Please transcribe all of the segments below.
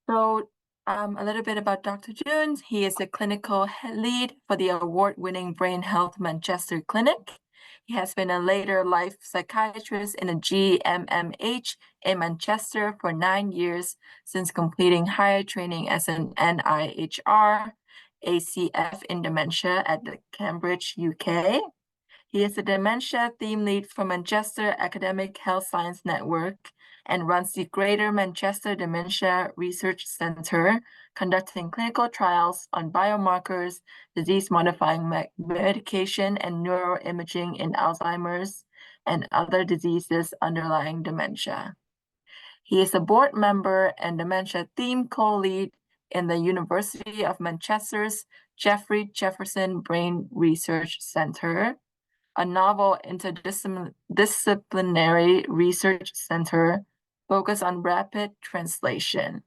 So, a little bit about Dr. Jones. He is the clinical head lead for the award-winning Brain Health Manchester Clinic. He has been a later life psychiatrist in a GMMH in Manchester for 9 years since completing higher training as an NIHR ACF in dementia at the Cambridge, UK. He is the dementia theme lead for Manchester Academic Health Science Network and runs the Greater Manchester Dementia Research Centre, conducting clinical trials on biomarkers, disease-modifying medication, and neuroimaging in Alzheimer's and other diseases underlying dementia. He is a board member and dementia theme co-lead in the University of Manchester's Geoffrey Jefferson Brain Research Centre, a novel interdisciplinary research center focused on rapid translation.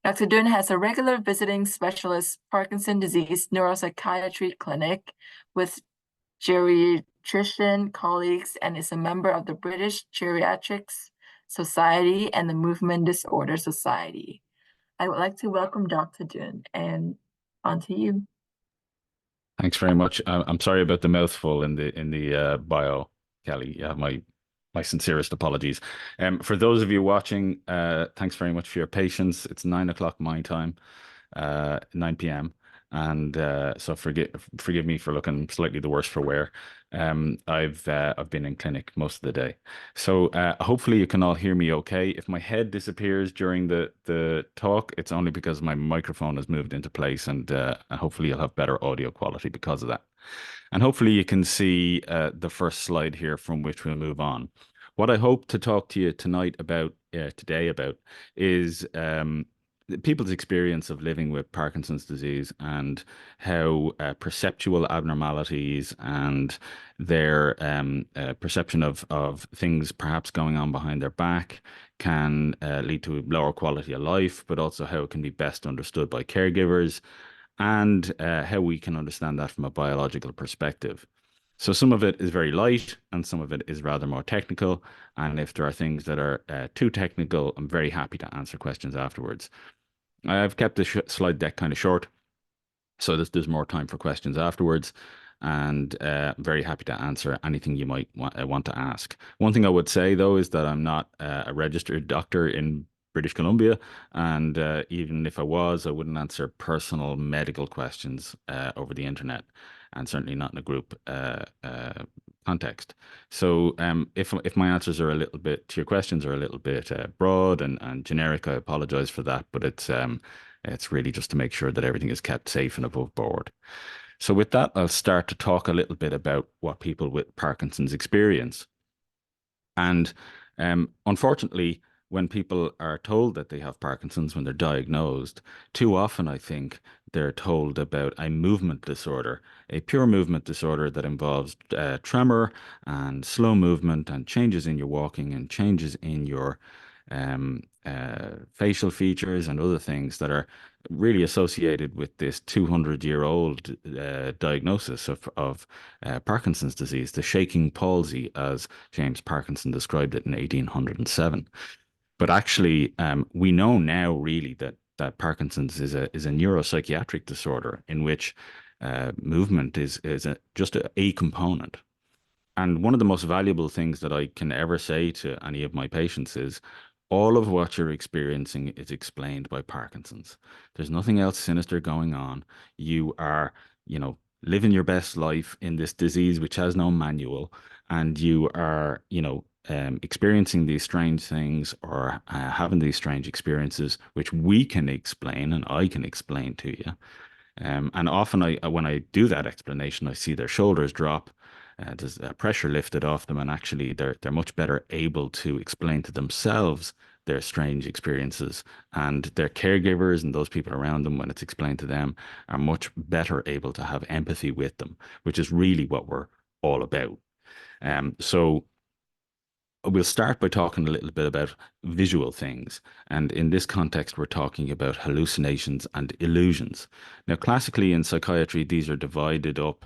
Dr. Dunne has a regular visiting specialist Parkinson disease neuropsychiatry clinic with geriatrician colleagues and is a member of the British Geriatrics Society and the Movement Disorder Society. I would like to welcome Dr. Dunne, and on to you. Thanks very much. I'm sorry about the mouthful in the bio, Kelly. My sincerest apologies. For those of you watching, thanks very much for your patience. It's 9 o'clock my time, 9 p.m. And so forgive me for looking slightly the worse for wear. I've been in clinic most of the day, so hopefully you can all hear me okay. If my head disappears during the talk, it's only because my microphone has moved into place, and hopefully you'll have better audio quality because of that. And hopefully you can see the first slide here from which we'll move on. What I hope to talk to you tonight about today about is people's experience of living with Parkinson's disease and how perceptual abnormalities and their perception of things perhaps going on behind their back can lead to lower quality of life, but also how it can be best understood by caregivers and how we can understand that from a biological perspective. So some of it is very light and some of it is rather more technical. And if there are things that are too technical, I'm very happy to answer questions afterwards. I've kept the slide deck kind of short, so there's more time for questions afterwards, and I'm very happy to answer anything you might want to ask. One thing I would say, though, is that I'm not a registered doctor in British Columbia, and even if I was, I wouldn't answer personal medical questions over the internet, and certainly not in a group context. So if my answers are a little bit to your questions are a little bit broad and generic, I apologize for that, but it's really just to make sure that everything is kept safe and above board. So with that, I'll start to talk a little bit about what people with Parkinson's experience. And unfortunately, when people are told that they have Parkinson's, when they're diagnosed, too often I think they're told about a movement disorder, a pure movement disorder that involves tremor and slow movement and changes in your walking and changes in your facial features and other things that are really associated with this 200-year-old diagnosis of Parkinson's disease, the shaking palsy, as James Parkinson described it in 1807. But actually, we know now really that Parkinson's is a neuropsychiatric disorder in which movement is just a component. And one of the most valuable things that I can ever say to any of my patients is all of what you're experiencing is explained by Parkinson's. There's nothing else sinister going on. You are, living your best life in this disease which has no manual, and you are, experiencing these strange things or having these strange experiences, which we can explain and I can explain to you. And often when I do that explanation, I see their shoulders drop. There's pressure lifted off them, and actually they're much better able to explain to themselves their strange experiences, and their caregivers and those people around them, when it's explained to them, are much better able to have empathy with them, which is really what we're all about. So we'll start by talking a little bit about visual things. And in this context, we're talking about hallucinations and illusions. Now, classically in psychiatry, these are divided up.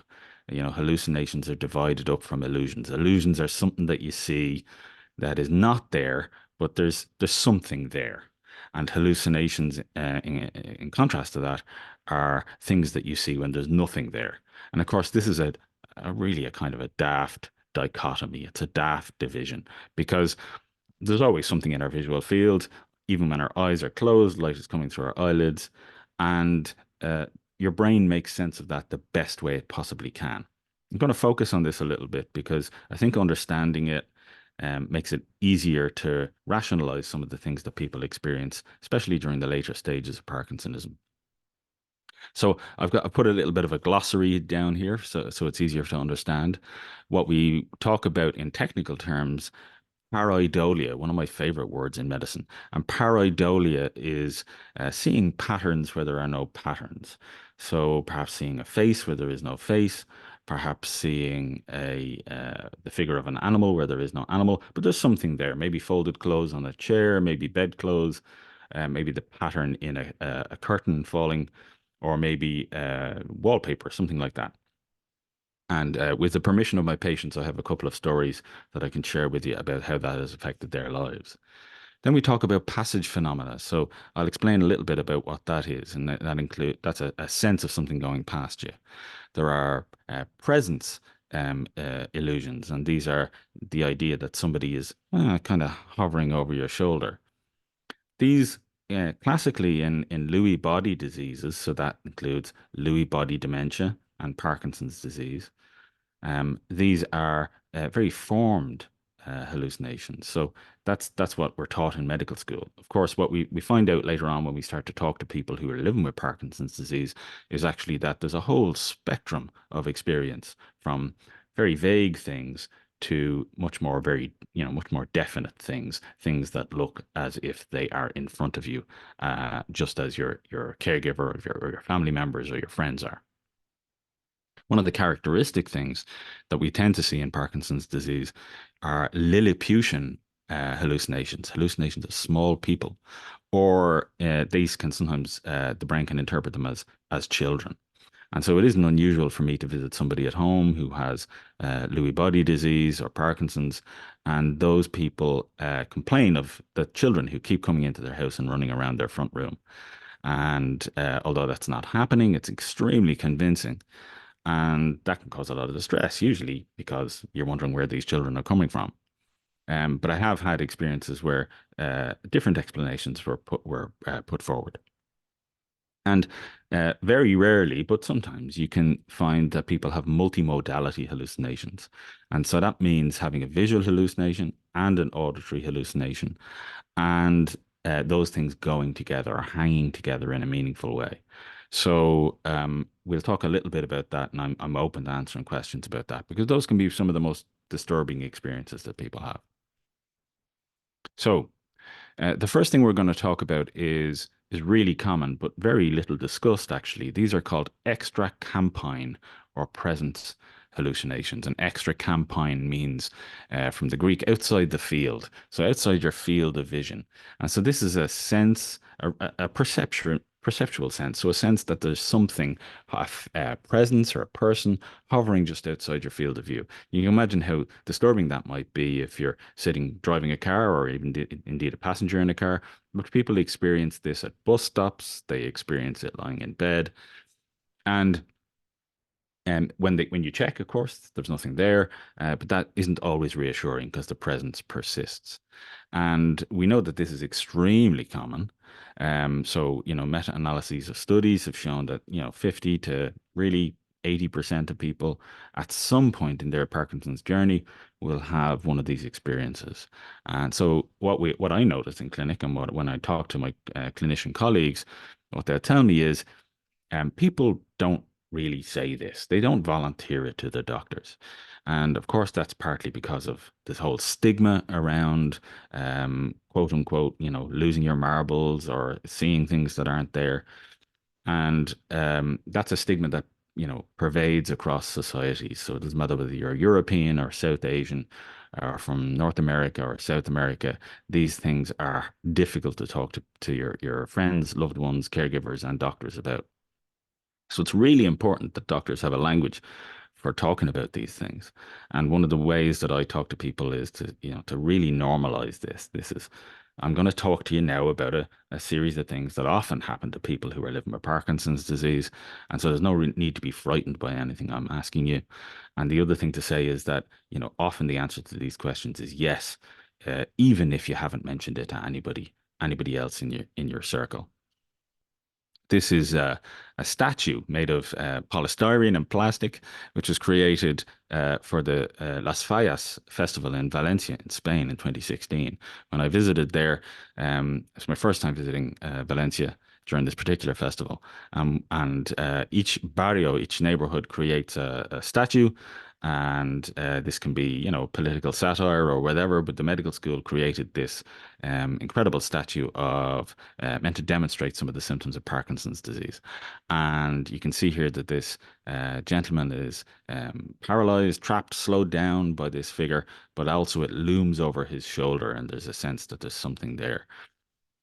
Hallucinations are divided up from illusions. Illusions are something that you see that is not there, but there's something there. And hallucinations, in contrast to that, are things that you see when there's nothing there. And of course, this is a really a kind of a daft dichotomy. It's a daft division because there's always something in our visual field, even when our eyes are closed, light is coming through our eyelids, and your brain makes sense of that the best way it possibly can. I'm going to focus on this a little bit because I think understanding it makes it easier to rationalize some of the things that people experience, especially during the later stages of Parkinsonism. So I put a little bit of a glossary down here so it's easier to understand. What we talk about in technical terms, pareidolia, one of my favorite words in medicine. And pareidolia is seeing patterns where there are no patterns. So perhaps seeing a face where there is no face, perhaps seeing the figure of an animal where there is no animal, but there's something there. Maybe folded clothes on a chair, maybe bedclothes, maybe the pattern in a curtain falling, or maybe wallpaper, something like that. And with the permission of my patients, I have a couple of stories that I can share with you about how that has affected their lives. Then we talk about passage phenomena. So I'll explain a little bit about what that is, and that's a sense of something going past you. There are presence illusions, and these are the idea that somebody is kind of hovering over your shoulder. These classically in Lewy body diseases, so that includes Lewy body dementia and Parkinson's disease. These are very formed hallucinations. So that's what we're taught in medical school. Of course, what we find out later on when we start to talk to people who are living with Parkinson's disease is actually that there's a whole spectrum of experience from very vague things to much more definite things, things that look as if they are in front of you, just as your caregiver or your family members or your friends are. One of the characteristic things that we tend to see in Parkinson's disease are Lilliputian hallucinations of small people, or these can sometimes the brain can interpret them as children. And so it isn't unusual for me to visit somebody at home who has Lewy body disease or Parkinson's, and those people complain of the children who keep coming into their house and running around their front room. And although that's not happening, it's extremely convincing. And that can cause a lot of distress, usually because you're wondering where these children are coming from. But I have had experiences where different explanations were put forward. And very rarely, but sometimes you can find that people have multimodality hallucinations. And so that means having a visual hallucination and an auditory hallucination, and those things going together or hanging together in a meaningful way. So we'll talk a little bit about that, and I'm open to answering questions about that because those can be some of the most disturbing experiences that people have. So the first thing we're going to talk about is really common, but very little discussed, actually. These are called extracampine or presence hallucinations. And extracampine means from the Greek outside the field, so outside your field of vision. And so this is a sense, a perceptual sense, so a sense that there's something, a presence or a person hovering just outside your field of view. You can imagine how disturbing that might be if you're sitting driving a car or even indeed a passenger in a car. But people experience this at bus stops, they experience it lying in bed. And when you check, of course, there's nothing there, but that isn't always reassuring because the presence persists. And we know that this is extremely common. So, meta-analyses of studies have shown that, 50 to really 80% of people at some point in their Parkinson's journey will have one of these experiences. And so what I notice in clinic and when I talk to my clinician colleagues, what they'll tell me is people don't really say this. They don't volunteer it to their doctors. And of course, that's partly because of this whole stigma around, quote unquote, losing your marbles or seeing things that aren't there. And that's a stigma that, pervades across societies. So it doesn't matter whether you're European or South Asian or from North America or South America. These things are difficult to talk to your friends, loved ones, caregivers, and doctors about. So it's really important that doctors have a language for talking about these things. And one of the ways that I talk to people is to really normalize this. This is I'm going to talk to you now about a series of things that often happen to people who are living with Parkinson's disease. And so there's no need to be frightened by anything I'm asking you. And the other thing to say is that, often the answer to these questions is yes, even if you haven't mentioned it to anybody else in your circle. This is a statue made of polystyrene and plastic, which was created for the Las Fallas Festival in Valencia, in Spain, in 2016. When I visited there, it's my first time visiting Valencia during this particular festival. And each barrio, each neighborhood creates a statue. And this can be, political satire or whatever, but the medical school created this incredible statue of meant to demonstrate some of the symptoms of Parkinson's disease. And you can see here that this gentleman is paralyzed, trapped, slowed down by this figure, but also it looms over his shoulder, and there's a sense that there's something there.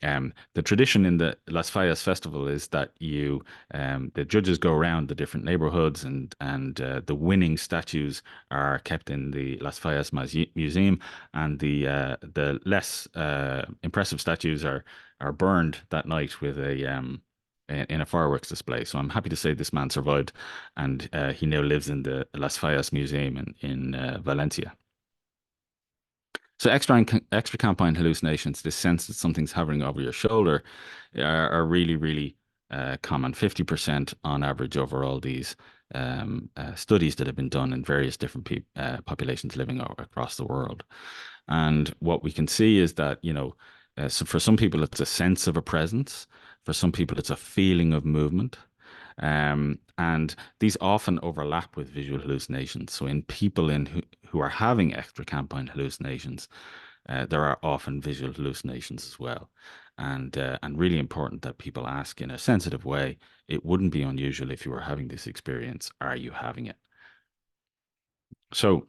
The tradition in the Las Fallas festival is that the judges go around the different neighborhoods, and the winning statues are kept in the Las Fallas Museum, and the less impressive statues are burned that night with in a fireworks display. So I'm happy to say this man survived, and he now lives in the Las Fallas Museum in Valencia. So extracampine hallucinations, this sense that something's hovering over your shoulder, are really, really common. 50% on average over all these studies that have been done in various different populations living across the world. And what we can see is that, so for some people, it's a sense of a presence. For some people, it's a feeling of movement. And these often overlap with visual hallucinations. So in people who are having extracampine hallucinations, there are often visual hallucinations as well. And really important that people ask in a sensitive way. It wouldn't be unusual if you were having this experience. Are you having it? So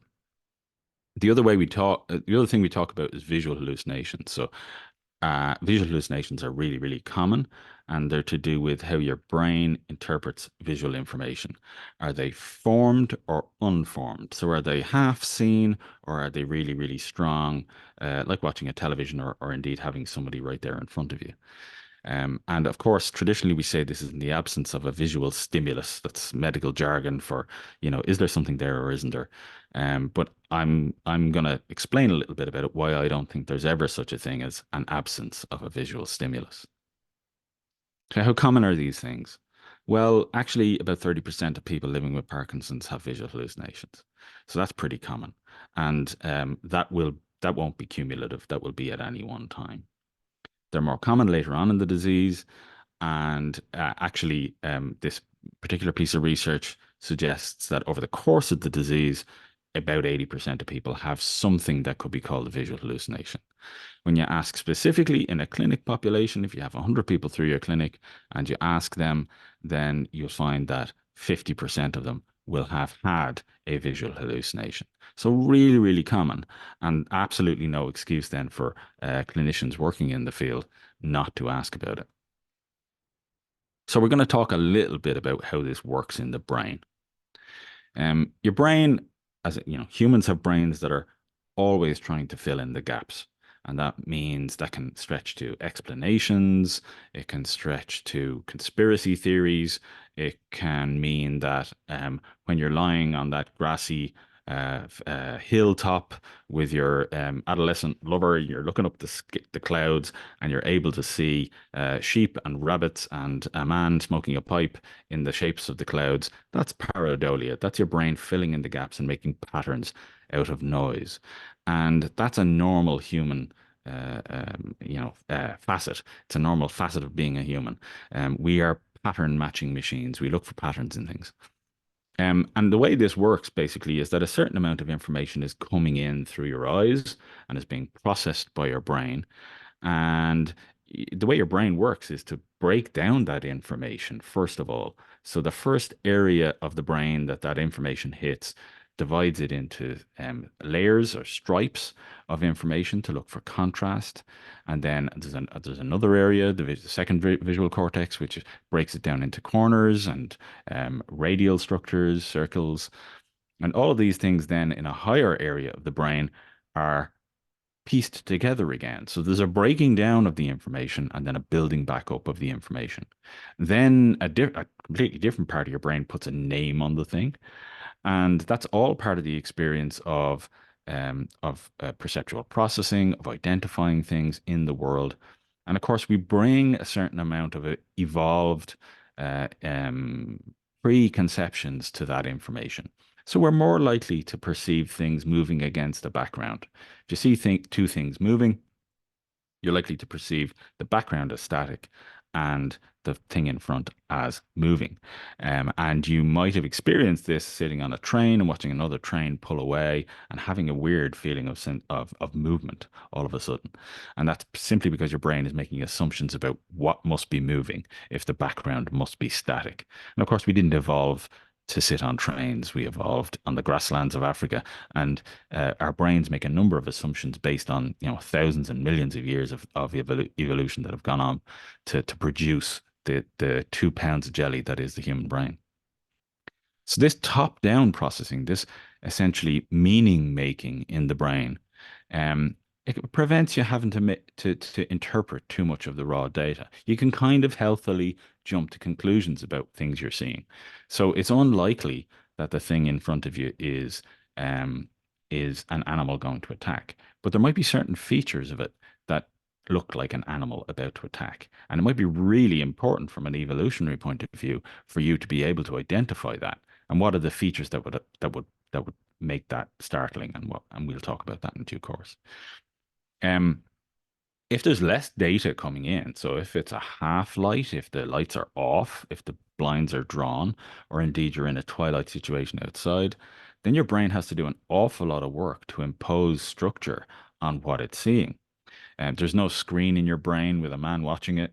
the other thing we talk about is visual hallucinations. So visual hallucinations are really, really common, and they're to do with how your brain interprets visual information. Are they formed or unformed? So are they half seen, or are they really, really strong, like watching a television, or indeed having somebody right there in front of you? And of course, traditionally we say this is in the absence of a visual stimulus. That's medical jargon for, is there something there or isn't there? But I'm going to explain a little bit about it, why I don't think there's ever such a thing as an absence of a visual stimulus. So how common are these things? Well, actually, about 30% of people living with Parkinson's have visual hallucinations. So that's pretty common. And that won't be cumulative. That will be at any one time. They're more common later on in the disease. And actually, this particular piece of research suggests that over the course of the disease, about 80% of people have something that could be called a visual hallucination. When you ask specifically in a clinic population, if you have 100 people through your clinic and you ask them, then you'll find that 50% of them will have had a visual hallucination. So really, really common, and absolutely no excuse then for clinicians working in the field not to ask about it. So we're going to talk a little bit about how this works in the brain. Your brain, humans have brains that are always trying to fill in the gaps. And that means that can stretch to explanations. It can stretch to conspiracy theories. It can mean that when you're lying on that grassy hilltop with your adolescent lover, you're looking up the clouds, and you're able to see sheep and rabbits and a man smoking a pipe in the shapes of the clouds. That's pareidolia. That's your brain filling in the gaps and making patterns out of noise. And that's a normal human facet. It's a normal facet of being a human. We are pattern matching machines. We look for patterns in things. And the way this works basically is that a certain amount of information is coming in through your eyes and is being processed by your brain. And the way your brain works is to break down that information, first of all. So the first area of the brain that information hits divides it into layers or stripes of information to look for contrast. And then there's another area, the second visual cortex, which breaks it down into corners and radial structures, circles. And all of these things then in a higher area of the brain are pieced together again. So there's a breaking down of the information and then a building back up of the information. Then a completely different part of your brain puts a name on the thing, and that's all part of the experience of perceptual processing, of identifying things in the world. And of course, we bring a certain amount of evolved uh, um, preconceptions to that information. So we're more likely to perceive things moving against a background. If you see two things moving, you're likely to perceive the background as static and the thing in front as moving. And you might have experienced this sitting on a train and watching another train pull away and having a weird feeling of movement all of a sudden. And that's simply because your brain is making assumptions about what must be moving if the background must be static. And of course, we didn't evolve to sit on trains. We evolved on the grasslands of Africa, and our brains make a number of assumptions based on thousands and millions of years of evolution that have gone on to produce the 2 pounds of jelly that is the human brain. So this top-down processing, this essentially meaning making in the brain, um, it prevents you having to interpret too much of the raw data. You can kind of healthily jump to conclusions about things you're seeing. So it's unlikely that the thing in front of you um, is an animal going to attack, but there might be certain features of it that look like an animal about to attack, and it might be really important from an evolutionary point of view for you to be able to identify that. And what are the features that would make that startling, and we'll talk about that in due course. Um, if there's less data coming in, so if it's a half light, if the lights are off, if the blinds are drawn, or indeed you're in a twilight situation outside, then your brain has to do an awful lot of work to impose structure on what it's seeing. And there's no screen in your brain with a man watching it.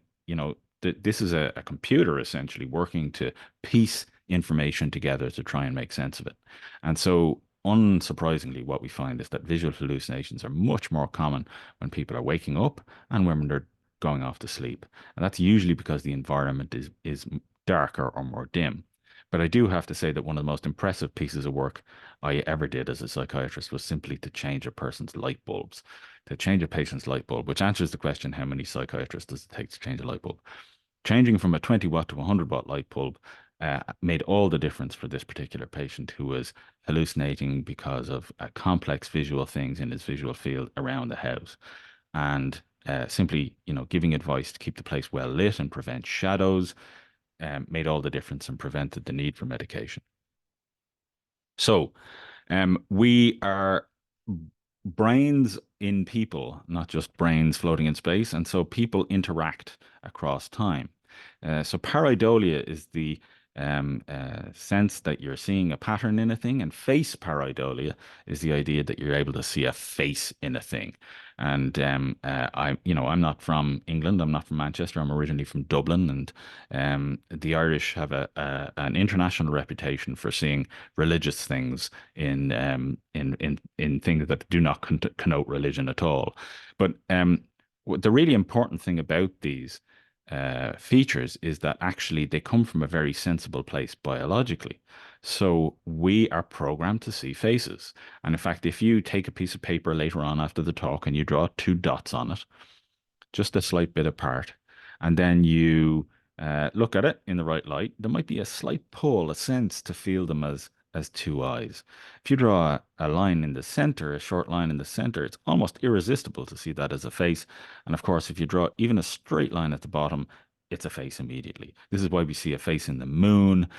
This is a computer essentially working to piece information together to try and make sense of it. And so, unsurprisingly, what we find is that visual hallucinations are much more common when people are waking up and when they're going off to sleep. And that's usually because the environment is darker or more dim. But I do have to say that one of the most impressive pieces of work I ever did as a psychiatrist was simply to change a person's light bulbs, to change a patient's light bulb, which answers the question, how many psychiatrists does it take to change a light bulb? Changing from a 20 watt to a 100 watt light bulb made all the difference for this particular patient who was hallucinating because of complex visual things in his visual field around the house. And simply, giving advice to keep the place well lit and prevent shadows made all the difference and prevented the need for medication. So, we are brains in people, not just brains floating in space. And so people interact across time. So pareidolia is the sense that you're seeing a pattern in a thing, and face pareidolia is the idea that you're able to see a face in a thing. And I'm not from England. I'm not from Manchester. I'm originally from Dublin, and the Irish have an international reputation for seeing religious things in things that do not connote religion at all. But the really important thing about these features is that actually they come from a very sensible place biologically. So we are programmed to see faces. And in fact, if you take a piece of paper later on after the talk and you draw two dots on it, just a slight bit apart, and then you look at it in the right light, there might be a slight pull, a sense to feel them as two eyes. If you draw a line in the center, a short line in the center, it's almost irresistible to see that as a face. And of course, if you draw even a straight line at the bottom, it's a face immediately. This is why we see a face in the moon.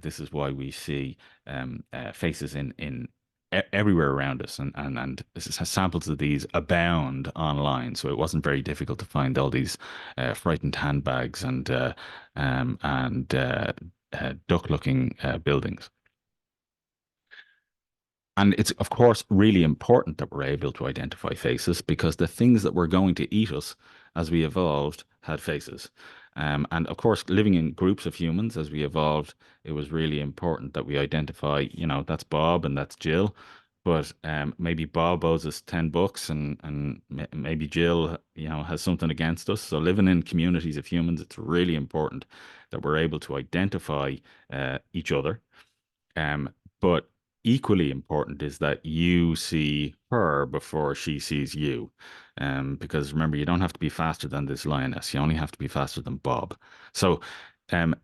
This is why we see faces in everywhere around us, and samples of these abound online. So it wasn't very difficult to find all these frightened handbags and duck-looking buildings. And it's, of course, really important that we're able to identify faces because the things that were going to eat us as we evolved had faces. And of course, living in groups of humans as we evolved, it was really important that we identify, that's Bob and that's Jill. But maybe Bob owes us $10 and maybe Jill, has something against us. So living in communities of humans, it's really important that we're able to identify each other. But equally important is that you see her before she sees you. Because remember, you don't have to be faster than this lioness. You only have to be faster than Bob. So,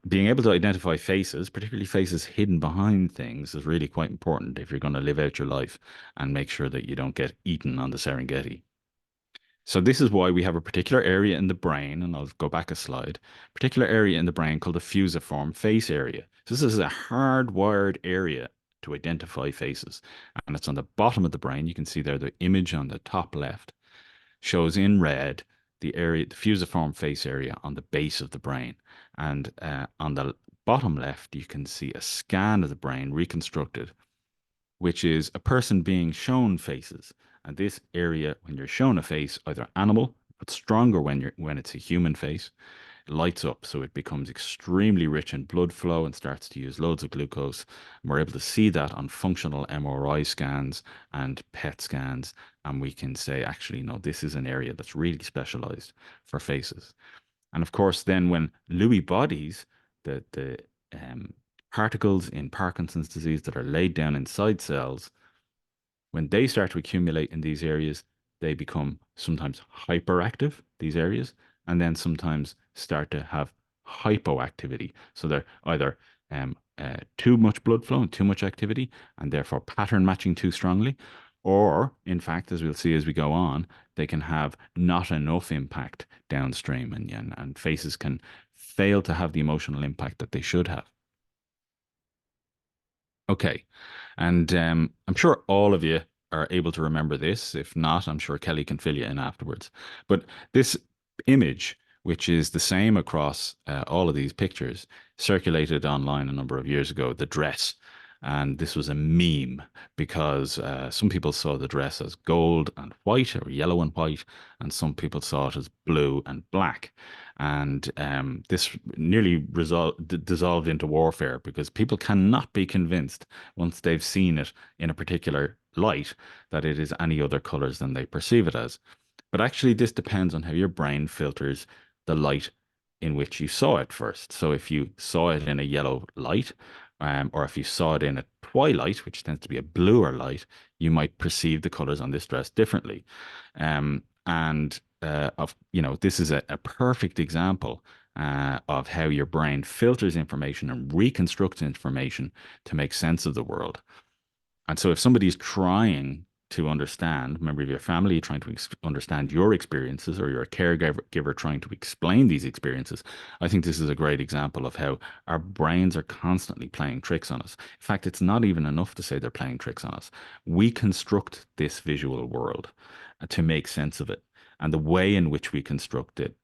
being able to identify faces, particularly faces hidden behind things, is really quite important if you're going to live out your life and make sure that you don't get eaten on the Serengeti. So this is why we have a particular area in the brain, and I'll go back a slide, particular area in the brain called the fusiform face area. So this is a hardwired area to identify faces. And it's on the bottom of the brain. You can see there the image on the top left shows in red the area, the fusiform face area on the base of the brain. And on the bottom left, you can see a scan of the brain reconstructed, which is a person being shown faces. And this area, when you're shown a face, either animal, but stronger when it's a human face, lights up, so it becomes extremely rich in blood flow and starts to use loads of glucose. And we're able to see that on functional MRI scans and PET scans, and we can say, actually, no, this is an area that's really specialized for faces. And of course, then when Lewy bodies, the particles in Parkinson's disease that are laid down inside cells, when they start to accumulate in these areas, they become sometimes hyperactive, these areas, and then sometimes start to have hypoactivity. So they're either too much blood flow and too much activity, and therefore pattern matching too strongly, or in fact, as we'll see as we go on, they can have not enough impact downstream, and faces can fail to have the emotional impact that they should have. Okay. And I'm sure all of you are able to remember this. If not, I'm sure Kelly can fill you in afterwards. But this image, which is the same across all of these pictures, circulated online a number of years ago, the dress. And this was a meme because some people saw the dress as gold and white or yellow and white, and some people saw it as blue and black. And this nearly dissolved into warfare because people cannot be convinced once they've seen it in a particular light that it is any other colors than they perceive it as. But actually, this depends on how your brain filters the light in which you saw it first. So if you saw it in a yellow light, or if you saw it in a twilight, which tends to be a bluer light, you might perceive the colors on this dress differently. And of this is a perfect example of how your brain filters information and reconstructs information to make sense of the world. And so if somebody's trying to understand, member of your family trying to understand your experiences, or you're a caregiver trying to explain these experiences, I think this is a great example of how our brains are constantly playing tricks on us. In fact, it's not even enough to say they're playing tricks on us. We construct this visual world to make sense of it. And the way in which we construct it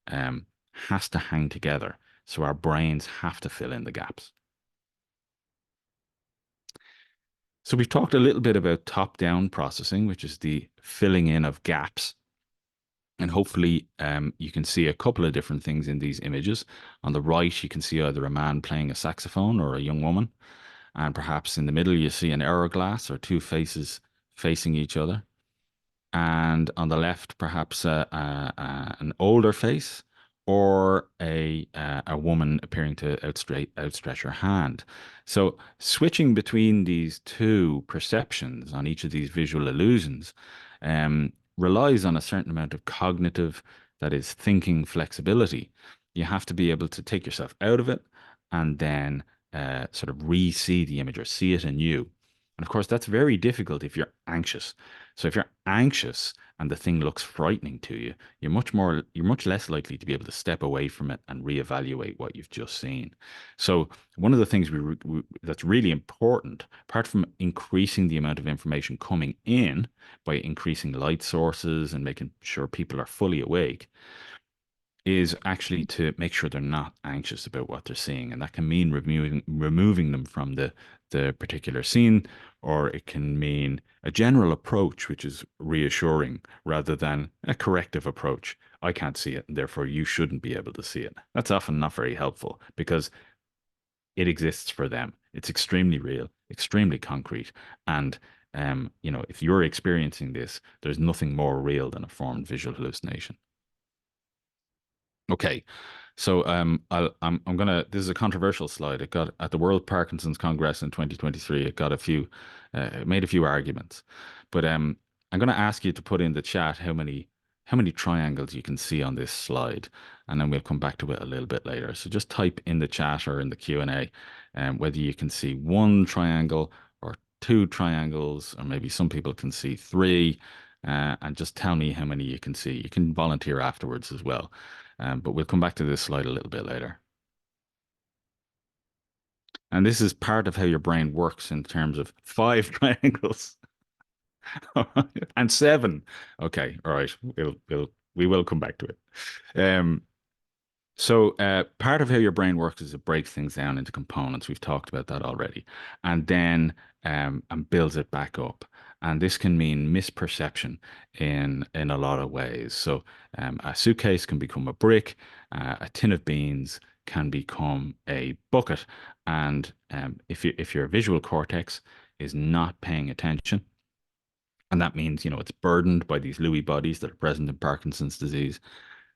has to hang together. So our brains have to fill in the gaps. So we've talked a little bit about top-down processing, which is the filling in of gaps. And hopefully you can see a couple of different things in these images. On the right, you can see either a man playing a saxophone or a young woman. And perhaps in the middle, you see an hourglass or two faces facing each other. And on the left, perhaps an older face, or a woman appearing to outstretch her hand. So switching between these two perceptions on each of these visual illusions relies on a certain amount of cognitive, that is, thinking flexibility. You have to be able to take yourself out of it and then sort of re-see the image or see it anew. And of course, that's very difficult if you're anxious. So if you're anxious and the thing looks frightening to you, you're much less likely to be able to step away from it and reevaluate what you've just seen. So one of the things that's really important, apart from increasing the amount of information coming in by increasing light sources and making sure people are fully awake, is actually to make sure they're not anxious about what they're seeing. And that can mean removing them from the particular scene, or it can mean a general approach, which is reassuring rather than a corrective approach. I can't see it, and therefore you shouldn't be able to see it. That's often not very helpful because it exists for them. It's extremely real, extremely concrete. And if you're experiencing this, there's nothing more real than a formed visual hallucination. Okay, So I'm gonna this is a controversial slide. It got at the World Parkinson's Congress in 2023. It got a few it made a few arguments. But I'm gonna ask you to put in the chat how many triangles you can see on this slide, and then we'll come back to it a little bit later. So just type in the chat or in the Q&A whether you can see one triangle or two triangles, or maybe some people can see three, and just tell me how many you can see. You can volunteer afterwards as well. But we'll come back to this slide a little bit later. And this is part of how your brain works in terms of five triangles and seven. Okay, all right. We will come back to it. Um, part of how your brain works is it breaks things down into components. We've talked about that already, and then and builds it back up. And this can mean misperception in a lot of ways. So a suitcase can become a brick, a tin of beans can become a bucket, and if your visual cortex is not paying attention, and that means it's burdened by these Lewy bodies that are present in Parkinson's disease,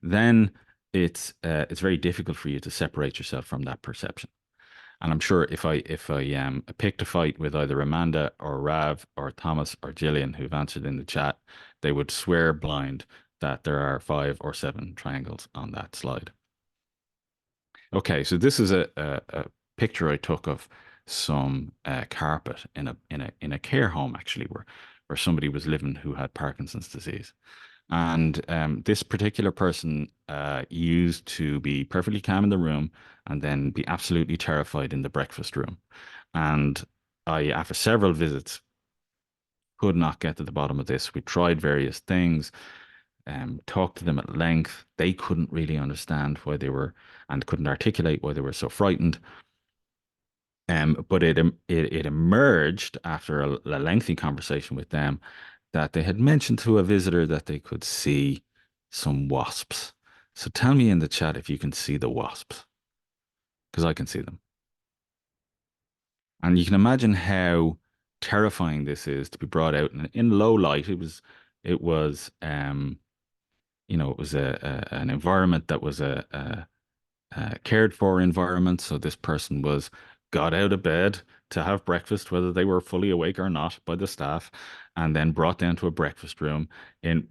then it's very difficult for you to separate yourself from that perception. And I'm sure if I picked a fight with either Amanda or Rav or Thomas or Gillian, who've answered in the chat, they would swear blind that there are five or seven triangles on that slide. Okay, so this is a picture I took of some carpet in a care home actually, where somebody was living who had Parkinson's disease. And this particular person used to be perfectly calm in the room and then be absolutely terrified in the breakfast room. And after several visits, could not get to the bottom of this. We tried various things, talked to them at length. They couldn't really understand why they were and couldn't articulate why they were so frightened. But it emerged after a lengthy conversation with them that they had mentioned to a visitor that they could see some wasps. So tell me in the chat if you can see the wasps, because I can see them. And you can imagine how terrifying this is to be brought out in low light. It was an environment that was a cared for environment. So this person was got out of bed to have breakfast, whether they were fully awake or not, by the staff, and then brought down to a breakfast room in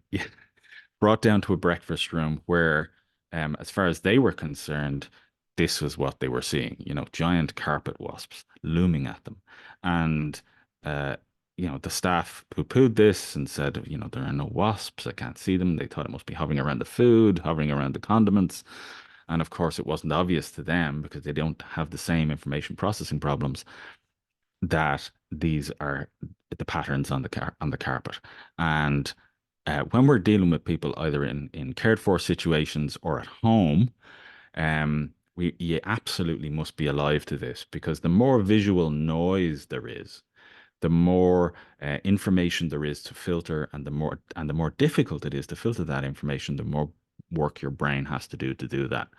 brought down to a breakfast room where, as far as they were concerned, this was what they were seeing, giant carpet wasps looming at them. And, uh, the staff poo-pooed this and said, there are no wasps. I can't see them. They thought it must be hovering around the food, hovering around the condiments. And of course, it wasn't obvious to them because they don't have the same information processing problems that these are the patterns on the carpet. And when we're dealing with people either in cared for situations or at home, you absolutely must be alive to this, because the more visual noise there is, the more information there is to filter, and the more difficult it is to filter that information, the more work your brain has to do that.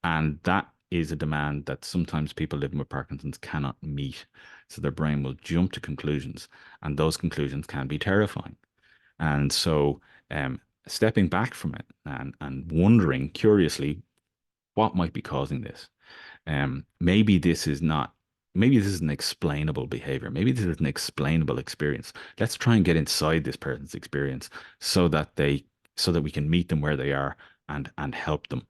And that is a demand that sometimes people living with Parkinson's cannot meet. So their brain will jump to conclusions, and those conclusions can be terrifying. And so, stepping back from it and wondering curiously what might be causing this. Maybe this is not, maybe this is an explainable behavior. Maybe this is an explainable experience. Let's try and get inside this person's experience so that we can meet them where they are and help them.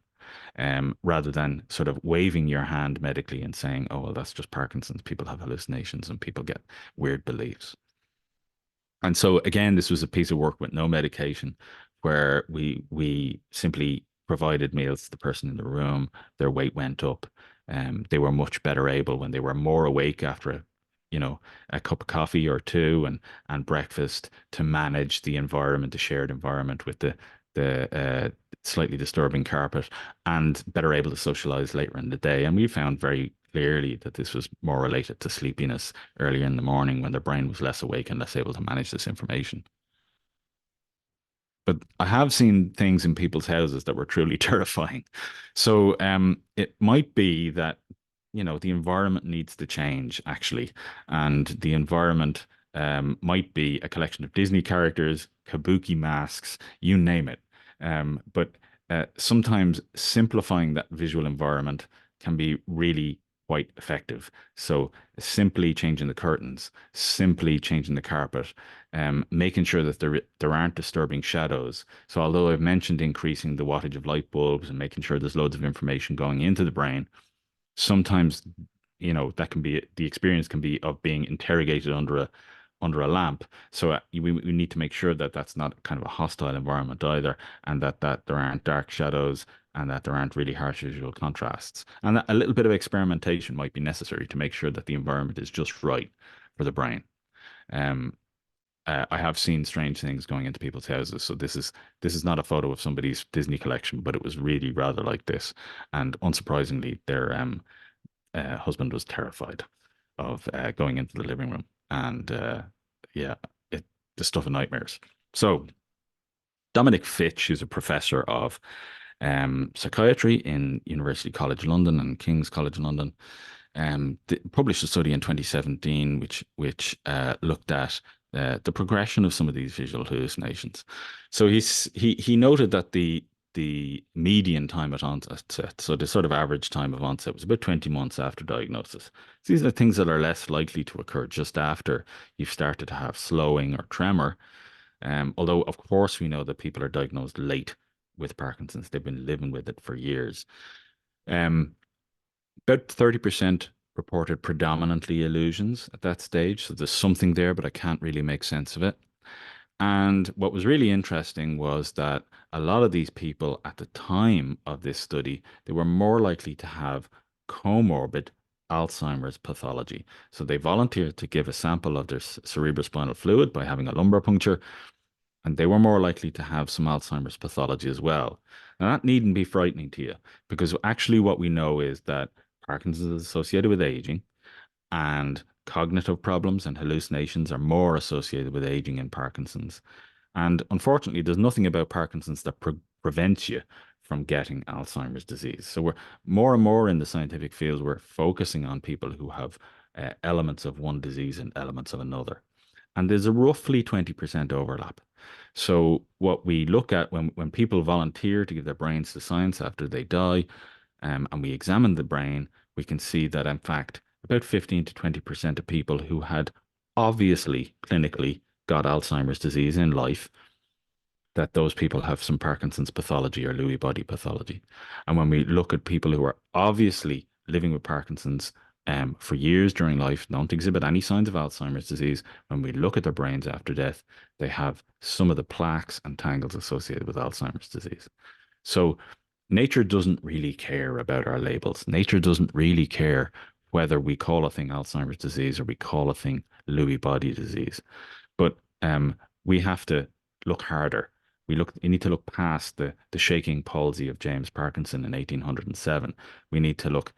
Rather than sort of waving your hand medically and saying, oh, well, that's just Parkinson's. People have hallucinations and people get weird beliefs. And so again, this was a piece of work with no medication, where we simply provided meals to the person in the room. Their weight went up. They were much better able when they were more awake after a cup of coffee or two and breakfast, to manage the environment, the shared environment with the slightly disturbing carpet, and better able to socialize later in the day. And we found very clearly that this was more related to sleepiness earlier in the morning, when their brain was less awake and less able to manage this information. But I have seen things in people's houses that were truly terrifying. So it might be that, the environment needs to change, actually. And the environment might be a collection of Disney characters, kabuki masks, you name it. But sometimes simplifying that visual environment can be really quite effective. So simply changing the curtains, simply changing the carpet, making sure that there aren't disturbing shadows. So although I've mentioned increasing the wattage of light bulbs and making sure there's loads of information going into the brain, sometimes that can be the experience can be of being interrogated under a lamp. So we need to make sure that that's not kind of a hostile environment either, and that there aren't dark shadows and that there aren't really harsh visual contrasts, and that a little bit of experimentation might be necessary to make sure that the environment is just right for the brain. um I have seen strange things going into people's houses. So this is not a photo of somebody's Disney collection, but it was really rather like this. And unsurprisingly, their husband was terrified of going into the living room, and yeah, the stuff of nightmares. So Dominic Fitch, who's a professor of psychiatry in University College London and King's College London, published a study in 2017 which looked at the progression of some of these visual hallucinations. So he noted that the median time at onset, so the sort of average time of onset, was about 20 months after diagnosis. So these are things that are less likely to occur just after you've started to have slowing or tremor. Although, of course, we know that people are diagnosed late with Parkinson's. They've been living with it for years. Um, about 30% reported predominantly illusions at that stage. So there's something there, but I can't really make sense of it. And what was really interesting was that a lot of these people at the time of this study, they were more likely to have comorbid Alzheimer's pathology. So they volunteered to give a sample of their cerebrospinal fluid by having a lumbar puncture, and they were more likely to have some Alzheimer's pathology as well. Now, that needn't be frightening to you, because actually what we know is that Parkinson's is associated with aging, and cognitive problems and hallucinations are more associated with aging in Parkinson's. And unfortunately, there's nothing about Parkinson's that prevents you from getting Alzheimer's disease. So we're more and more in the scientific fields, we're focusing on people who have elements of one disease and elements of another. And there's a roughly 20% overlap. So what we look at when people volunteer to give their brains to science after they die, and we examine the brain, we can see that in fact about 15 to 20% of people who had obviously clinically got Alzheimer's disease in life, that those people have some Parkinson's pathology or Lewy body pathology. And when we look at people who are obviously living with Parkinson's for years during life, don't exhibit any signs of Alzheimer's disease, when we look at their brains after death, they have some of the plaques and tangles associated with Alzheimer's disease. So nature doesn't really care about our labels. Nature doesn't really care whether we call a thing Alzheimer's disease or we call a thing Lewy body disease. But we have to look harder. We need to look past the shaking palsy of James Parkinson in 1807. We need to look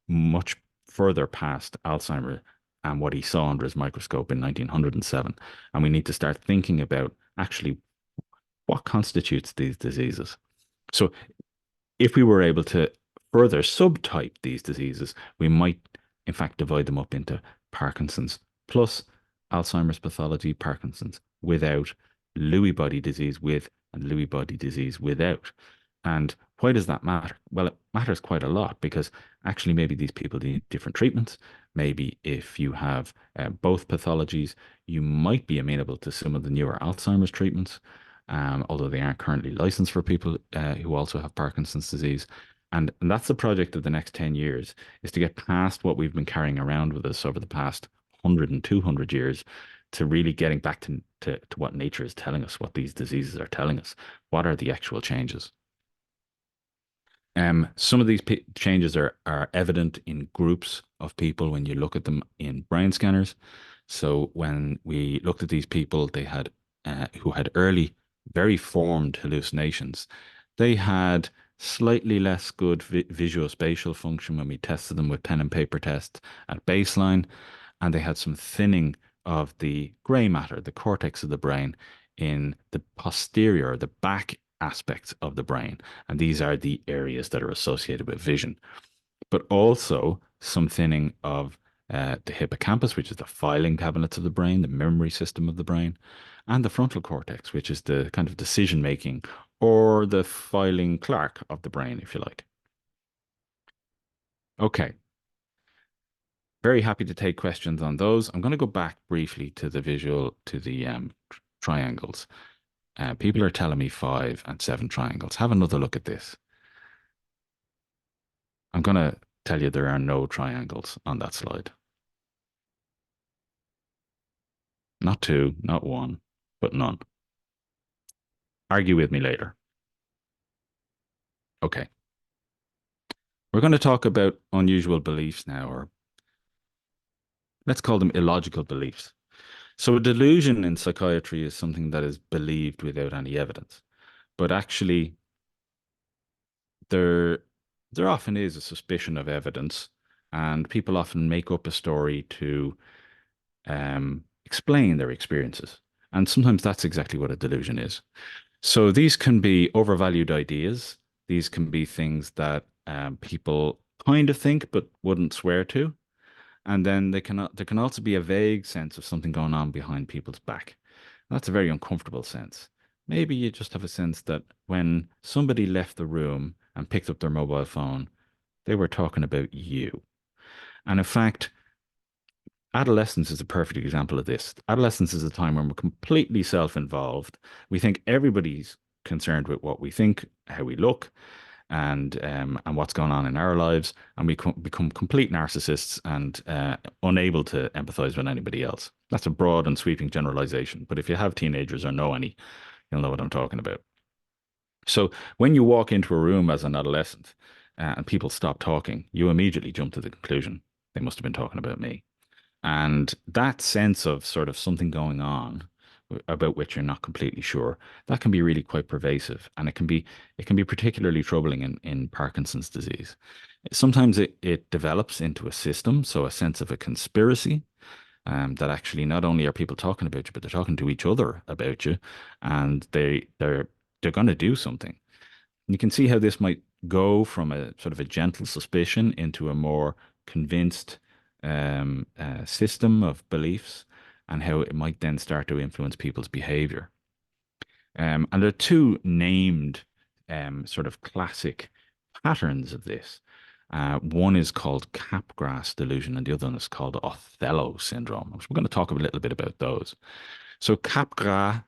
much further past Alzheimer and what he saw under his microscope in 1907. And we need to start thinking about actually what constitutes these diseases. So if we were able to further subtype these diseases, we might in fact divide them up into Parkinson's plus Alzheimer's pathology, Parkinson's without, Lewy body disease with, and Lewy body disease without. And why does that matter? Well, it matters quite a lot because actually maybe these people need different treatments. Maybe if you have both pathologies, you might be amenable to some of the newer Alzheimer's treatments, although they aren't currently licensed for people who also have Parkinson's disease. And that's the project of the next 10 years, is to get past what we've been carrying around with us over the past 100 and 200 years, to really getting back to what nature is telling us, what these diseases are telling us. What are the actual changes? Some of these changes are evident in groups of people when you look at them in brain scanners. So when we looked at these people, they had who had early, very formed hallucinations. They had slightly less good visuospatial function when we tested them with pen and paper tests at baseline, and they had some thinning of the gray matter, the cortex of the brain, in the posterior, the back aspects of the brain. And these are the areas that are associated with vision, but also some thinning of the hippocampus, which is the filing cabinets of the brain, the memory system of the brain, and the frontal cortex, which is the kind of decision making or the filing clerk of the brain, if you like. Okay, very happy to take questions on those. I'm going to go back briefly to the visual, to the triangles. People are telling me 5 and 7 triangles. Have another look at this. I'm going to tell you there are no triangles on that slide. Not 2, not 1, but none. Argue with me later. Okay. We're going to talk about unusual beliefs now, or let's call them illogical beliefs. So a delusion in psychiatry is something that is believed without any evidence. But actually, there there often is a suspicion of evidence, and people often make up a story to explain their experiences. And sometimes that's exactly what a delusion is. So these can be overvalued ideas. These can be things that people kind of think but wouldn't swear to. And then there can also be a vague sense of something going on behind people's back. That's a very uncomfortable sense. Maybe you just have a sense that when somebody left the room and picked up their mobile phone, they were talking about you. And in fact, adolescence is a perfect example of this. Adolescence is a time when we're completely self-involved. We think everybody's concerned with what we think, how we look, and what's going on in our lives, and we become complete narcissists and unable to empathize with anybody else. That's a broad and sweeping generalization, but if you have teenagers or know any, you'll know what I'm talking about. So when you walk into a room as an adolescent and people stop talking, you immediately jump to the conclusion they must have been talking about me. And that sense of sort of something going on about which you're not completely sure, that can be really quite pervasive. And it can be particularly troubling in Parkinson's disease. Sometimes it develops into a system, so a sense of a conspiracy, that actually not only are people talking about you, but they're talking to each other about you, and they're going to do something. You can see how this might go from a sort of a gentle suspicion into a more convinced system of beliefs, and how it might then start to influence people's behavior. And there are two named sort of classic patterns of this. One is called Capgras delusion, and the other one is called Othello syndrome. So we're going to talk a little bit about those. So Capgras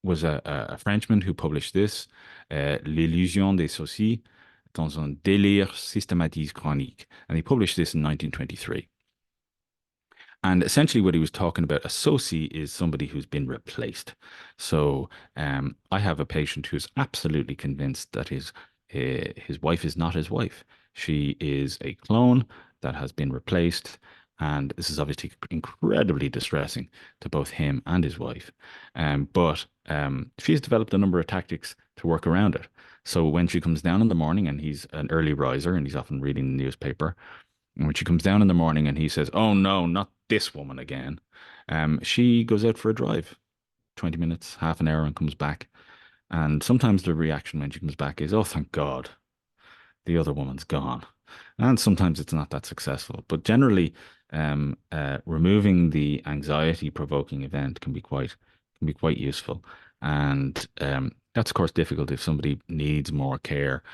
was a Frenchman who published this, L'illusion des soucis dans un délire systématique chronique. And he published this in 1923. And essentially, what he was talking about, a soci is somebody who's been replaced. So I have a patient who's absolutely convinced that his wife is not his wife. She is a clone that has been replaced. And this is obviously incredibly distressing to both him and his wife. But she's developed a number of tactics to work around it. So when she comes down in the morning, and he's an early riser and he's often reading the newspaper, and when she comes down in the morning and he says, "Oh no, not this woman again," she goes out for a drive, 20 minutes, half an hour, and comes back. And sometimes the reaction when she comes back is, "Oh, thank God, the other woman's gone." And sometimes it's not that successful. But generally, removing the anxiety-provoking event can be quite useful. And that's of course difficult if somebody needs more care.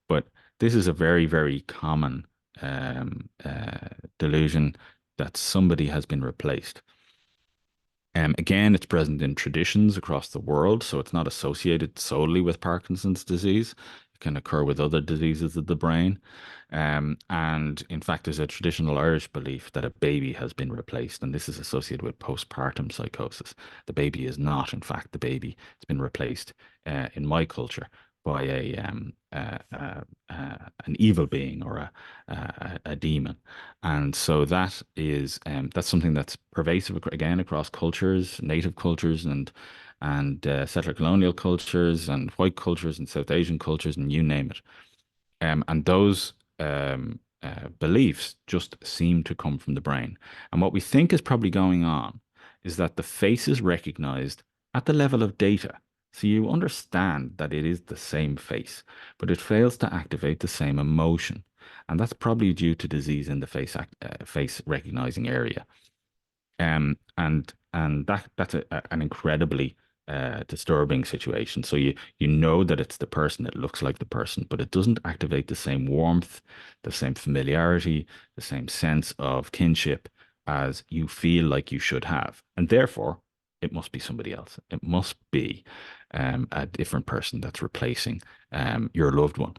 But this is a very, very common delusion that somebody has been replaced. Again, it's present in traditions across the world, so it's not associated solely with Parkinson's disease. It can occur with other diseases of the brain. And in fact, there's a traditional Irish belief that a baby has been replaced, and this is associated with postpartum psychosis. The baby is not, in fact, the baby has been replaced in my culture by an evil being or a demon. And so that's something that's pervasive again across cultures, native cultures and settler colonial cultures and white cultures and South Asian cultures and you name it. And those beliefs just seem to come from the brain. And what we think is probably going on is that the face is recognized at the level of data. So you understand that it is the same face, but it fails to activate the same emotion. And that's probably due to disease in the face recognizing area. And that's an incredibly disturbing situation. So you know that it's the person, it looks like the person, but it doesn't activate the same warmth, the same familiarity, the same sense of kinship as you feel like you should have. And therefore, it must be somebody else. It must be a different person that's replacing your loved one.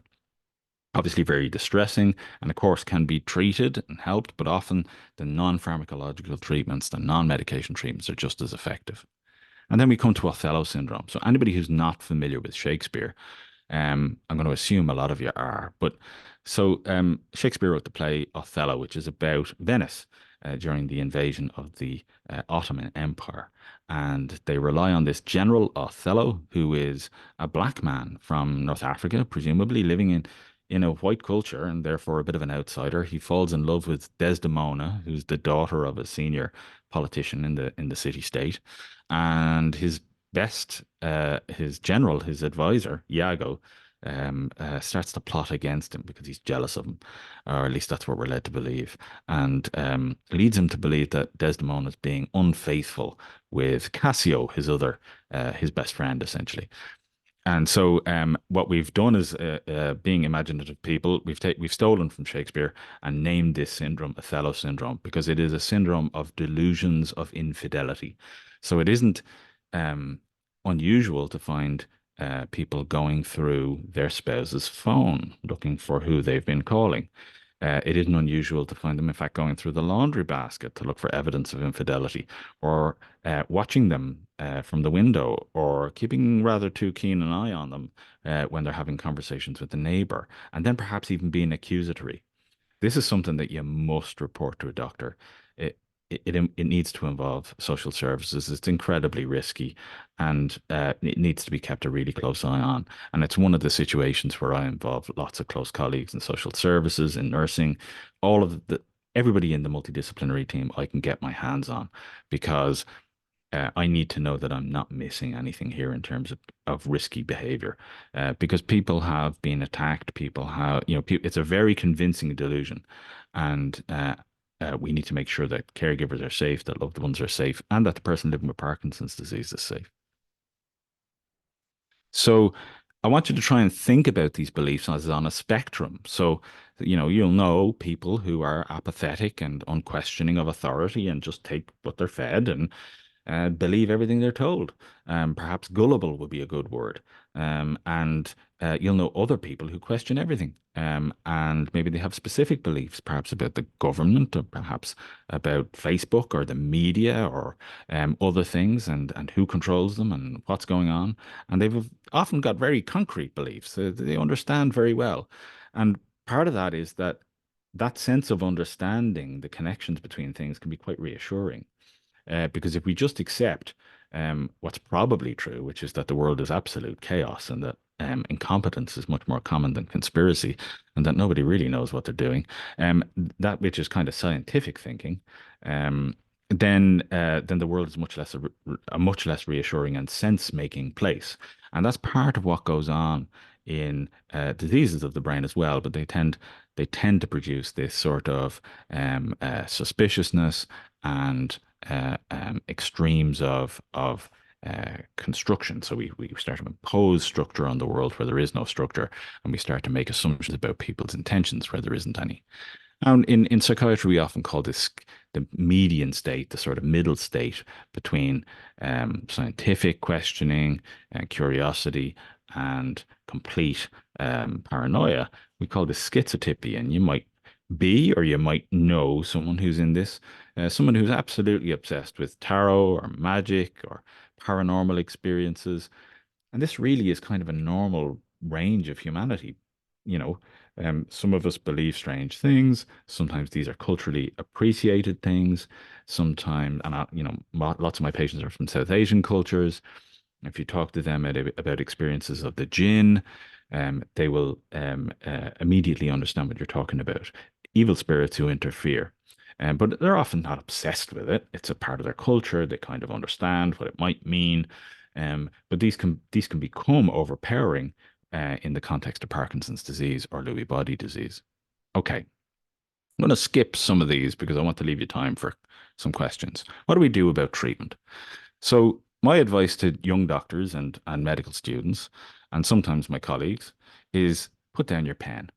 Obviously, very distressing, and of course, can be treated and helped, but often the non-pharmacological treatments, the non-medication treatments are just as effective. And then we come to Othello syndrome. So anybody who's not familiar with Shakespeare, I'm going to assume a lot of you are. But Shakespeare wrote the play Othello, which is about Venice during the invasion of the Ottoman Empire. And they rely on this General Othello, who is a black man from North Africa, presumably living in a white culture and therefore a bit of an outsider. He falls in love with Desdemona, who's the daughter of a senior politician in the city state. And his general, his advisor, Iago, starts to plot against him because he's jealous of him, or at least that's what we're led to believe, and leads him to believe that Desdemona is being unfaithful with Cassio, his best friend, essentially. And so, what we've done is, being imaginative people, we've stolen from Shakespeare and named this syndrome Othello syndrome because it is a syndrome of delusions of infidelity. So it isn't unusual to find people going through their spouse's phone looking for who they've been calling. It isn't unusual to find them, in fact, going through the laundry basket to look for evidence of infidelity, or watching them from the window, or keeping rather too keen an eye on them when they're having conversations with the neighbor, and then perhaps even being accusatory. This is something that you must report to a doctor. It it needs to involve social services. It's incredibly risky, and it needs to be kept a really close eye on. And it's one of the situations where I involve lots of close colleagues in social services, in nursing, all of the everybody in the multidisciplinary team I can get my hands on, because I need to know that I'm not missing anything here in terms of risky behavior, because people have been attacked. People have, it's a very convincing delusion. And we need to make sure that caregivers are safe, that loved ones are safe, and that the person living with Parkinson's disease is safe. So I want you to try and think about these beliefs as on a spectrum. So, you'll know people who are apathetic and unquestioning of authority and just take what they're fed and believe everything they're told. Perhaps gullible would be a good word. And you'll know other people who question everything. And maybe they have specific beliefs, perhaps about the government, or perhaps about Facebook or the media, or other things, and who controls them and what's going on. And they've often got very concrete beliefs. They understand very well. And part of that is that sense of understanding the connections between things can be quite reassuring. Because if we just accept what's probably true, which is that the world is absolute chaos and that incompetence is much more common than conspiracy, and that nobody really knows what they're doing, that which is kind of scientific thinking, then the world is a much less reassuring and sense-making place. And that's part of what goes on in diseases of the brain as well. But they tend to produce this sort of suspiciousness and extremes of construction. So we start to impose structure on the world where there is no structure, and we start to make assumptions about people's intentions where there isn't any. And in psychiatry, we often call this the median state, the sort of middle state between scientific questioning and curiosity and complete paranoia. We call this schizotypy, and you might be, or you might know someone who's in this, someone who's absolutely obsessed with tarot or magic or paranormal experiences. And this really is kind of a normal range of humanity. You know, some of us believe strange things. Sometimes these are culturally appreciated things. Sometimes, and lots of my patients are from South Asian cultures. If you talk to them about experiences of the jinn, they will immediately understand what you're talking about. Evil spirits who interfere. But they're often not obsessed with it. It's a part of their culture. They kind of understand what it might mean. But these can become overpowering in the context of Parkinson's disease or Lewy body disease. Okay, I'm going to skip some of these because I want to leave you time for some questions. What do we do about treatment? So my advice to young doctors and medical students, and sometimes my colleagues, is put down your pen.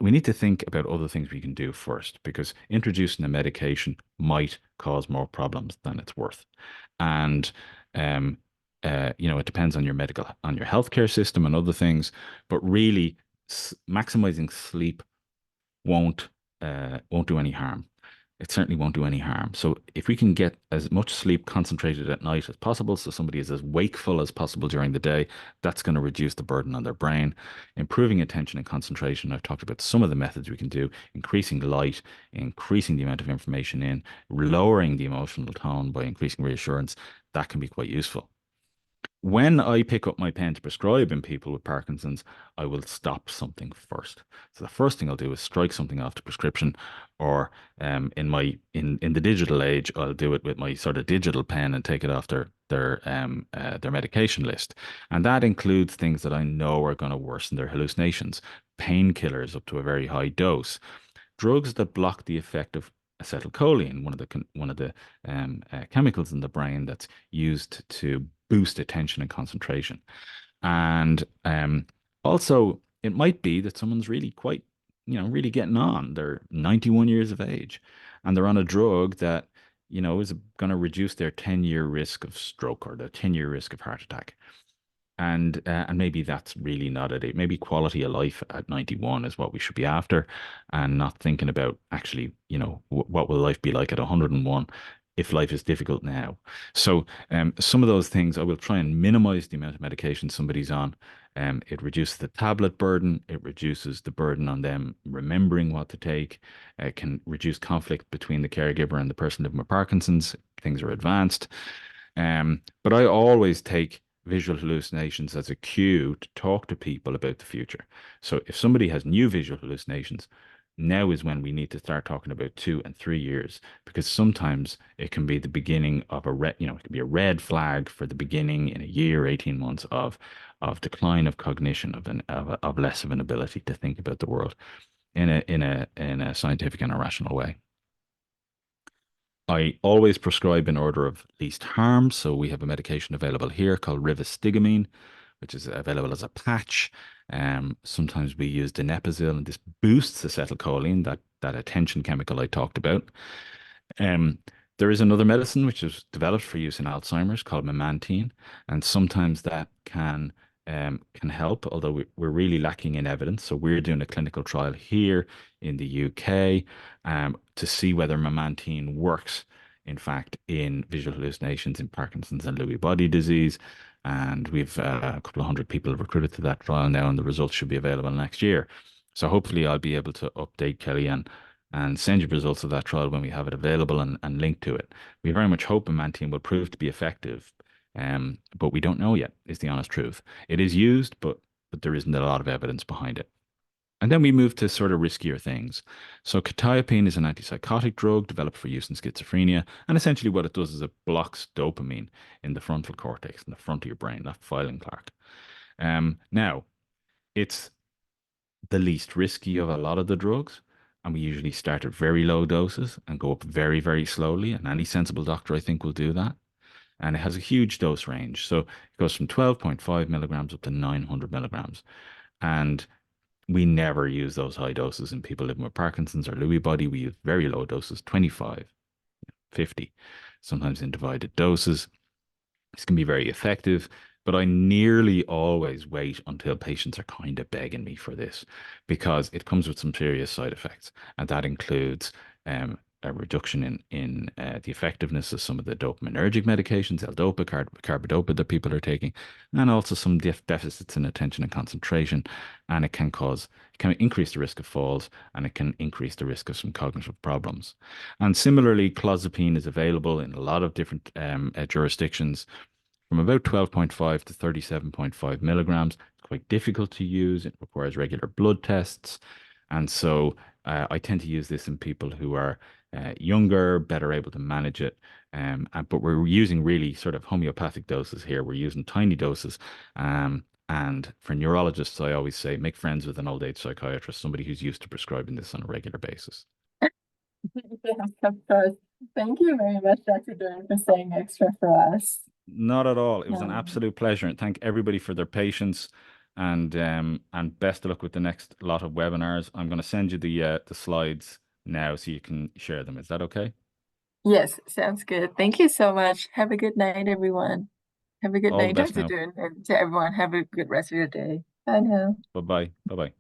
We need to think about other things we can do first because introducing a medication might cause more problems than it's worth. And um, it depends on on your healthcare system and other things, but really maximizing sleep won't won't do any harm. It certainly won't do any harm. So if we can get as much sleep concentrated at night as possible, so somebody is as wakeful as possible during the day, that's going to reduce the burden on their brain. Improving attention and concentration. I've talked about some of the methods we can do, increasing light, increasing the amount of information in, lowering the emotional tone by increasing reassurance. That can be quite useful. When I pick up my pen to prescribe in people with Parkinson's, I will stop something first. So the first thing I'll do is strike something off the prescription, or in the digital age, I'll do it with my sort of digital pen and take it off their medication list. And that includes things that I know are going to worsen their hallucinations, painkillers up to a very high dose, drugs that block the effect of acetylcholine, one of the chemicals in the brain that's used to boost attention and concentration. And also, it might be that someone's really quite, really getting on. They're 91 years of age, and they're on a drug that, is going to reduce their 10-year risk of stroke or their 10-year risk of heart attack. And maybe that's really not it. Maybe quality of life at 91 is what we should be after, and not thinking about actually, what will life be like at 101 if life is difficult now. So some of those things I will try and minimize the amount of medication somebody's on. It reduces the tablet burden. It reduces the burden on them remembering what to take. It can reduce conflict between the caregiver and the person living with Parkinson's. Things are advanced. But I always take visual hallucinations as a cue to talk to people about the future. So if somebody has new visual hallucinations, now is when we need to start talking about 2 and 3 years, because sometimes it can be the beginning of it can be a red flag for the beginning in a year, 18 months of decline of cognition, of less of an ability to think about the world in a scientific and a rational way. I always prescribe in order of least harm. So we have a medication available here called rivastigmine, which is available as a patch. Sometimes we use donepezil, and this boosts acetylcholine, that attention chemical I talked about. Um, there is another medicine which is developed for use in Alzheimer's called memantine, and sometimes that can help, although we're really lacking in evidence. So we're doing a clinical trial here in the UK to see whether memantine works, in fact, in visual hallucinations in Parkinson's and Lewy body disease. And we've a couple of hundred people recruited to that trial now, and the results should be available next year. So hopefully I'll be able to update Kelly and send you results of that trial when we have it available and link to it. We very much hope memantine will prove to be effective, but we don't know yet, is the honest truth. It is used, but there isn't a lot of evidence behind it. And then we move to sort of riskier things. So quetiapine is an antipsychotic drug developed for use in schizophrenia. And essentially what it does is it blocks dopamine in the frontal cortex, in the front of your brain, that filing plaque. Now, it's the least risky of a lot of the drugs. And we usually start at very low doses and go up very, very slowly. And any sensible doctor, I think, will do that. And it has a huge dose range. So it goes from 12.5 milligrams up to 900 milligrams. And we never use those high doses in people living with Parkinson's or Lewy body. We use very low doses, 25, 50, sometimes in divided doses. This can be very effective, but I nearly always wait until patients are kind of begging me for this because it comes with some serious side effects, and that includes a reduction in the effectiveness of some of the dopaminergic medications, L-Dopa, carbidopa that people are taking, and also some deficits in attention and concentration. And it can increase the risk of falls, and it can increase the risk of some cognitive problems. And similarly, clozapine is available in a lot of different jurisdictions from about 12.5 to 37.5 milligrams. It's quite difficult to use. It requires regular blood tests. And so I tend to use this in people who are younger, better able to manage it. But we're using really sort of homeopathic doses here. We're using tiny doses. And for neurologists, I always say make friends with an old age psychiatrist, somebody who's used to prescribing this on a regular basis. Yes, of course. Thank you very much, Dr. Dunne, for saying extra for us. Not at all. It was an Um, absolute pleasure, and thank everybody for their patience. And best of luck with the next lot of webinars. I'm going to send you the slides now so you can share them. Is that okay? yes, sounds good. Thank you so much. Have a good night, everyone. Have a good All the night, best Dr. now. Dunne, and to everyone, have a good rest of your day. Bye now. Bye bye. Bye bye.